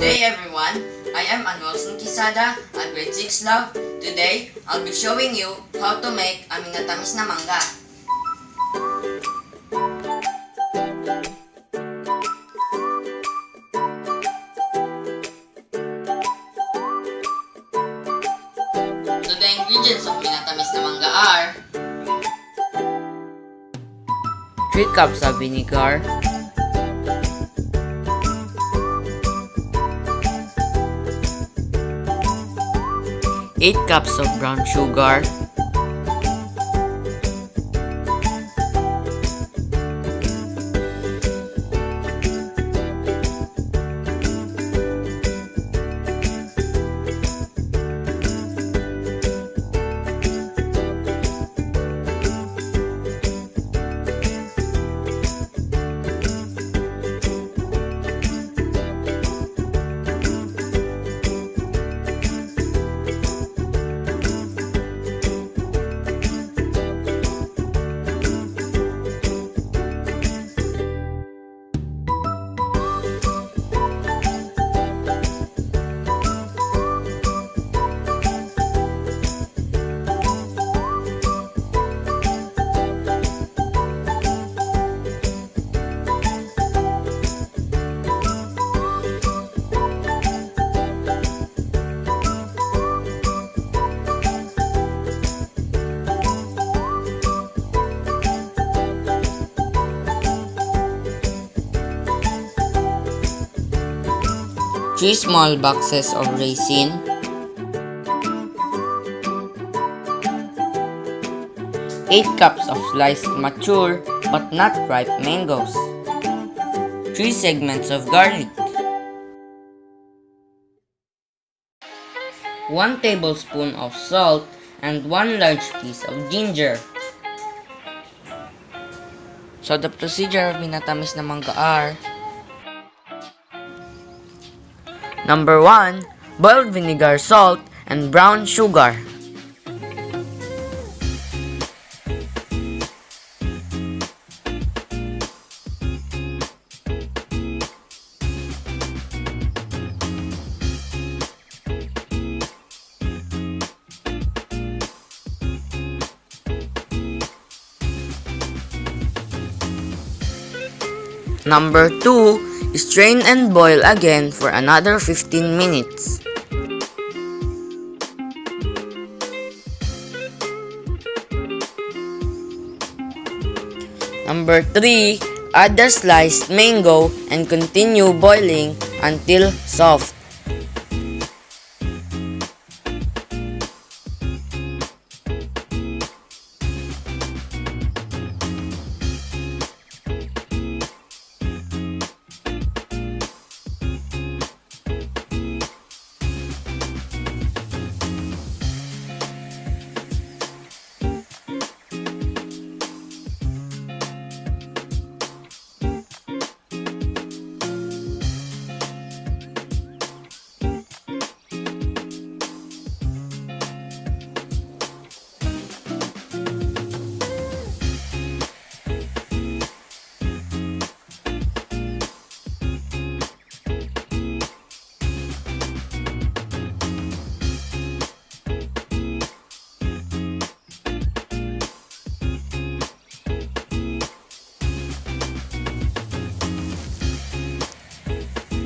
day everyone, I am Anwelson Quisada, a grade 6 love. Today, I'll be showing you how to make aming natamis na mangga. So the ingredients of minatamis na mangga are 3 cups of vinegar, 8 cups of brown sugar, 3 small boxes of raisin, 8 cups of sliced mature but not ripe mangoes, 3 segments of garlic, 1 tablespoon of salt, and 1 large piece of ginger. So the procedure of minatamis na mangga are: Number 1, boiled vinegar, salt, and brown sugar. Number 2, strain and boil again for another 15 minutes. Number 3, add the sliced mango and continue boiling until soft.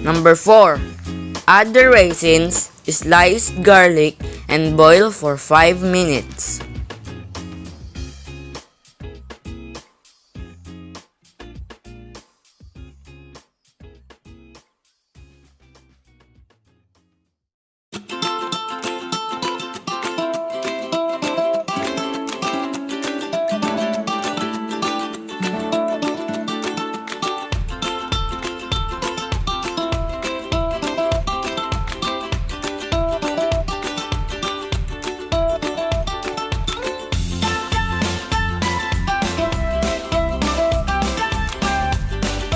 Number 4, add the raisins, sliced garlic, and boil for 5 minutes.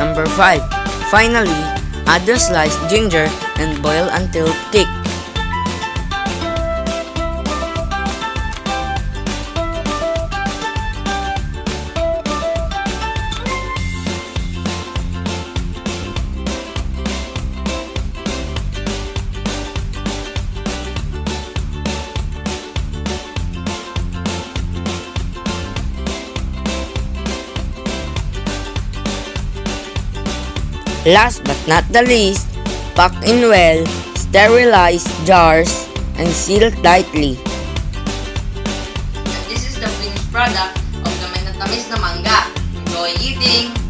Number 5. Finally, add the sliced ginger and boil until thick. Last but not the least, pack in well, sterilize jars, and seal tightly. And this is the finished product of the may natamis na mangga. Enjoy eating!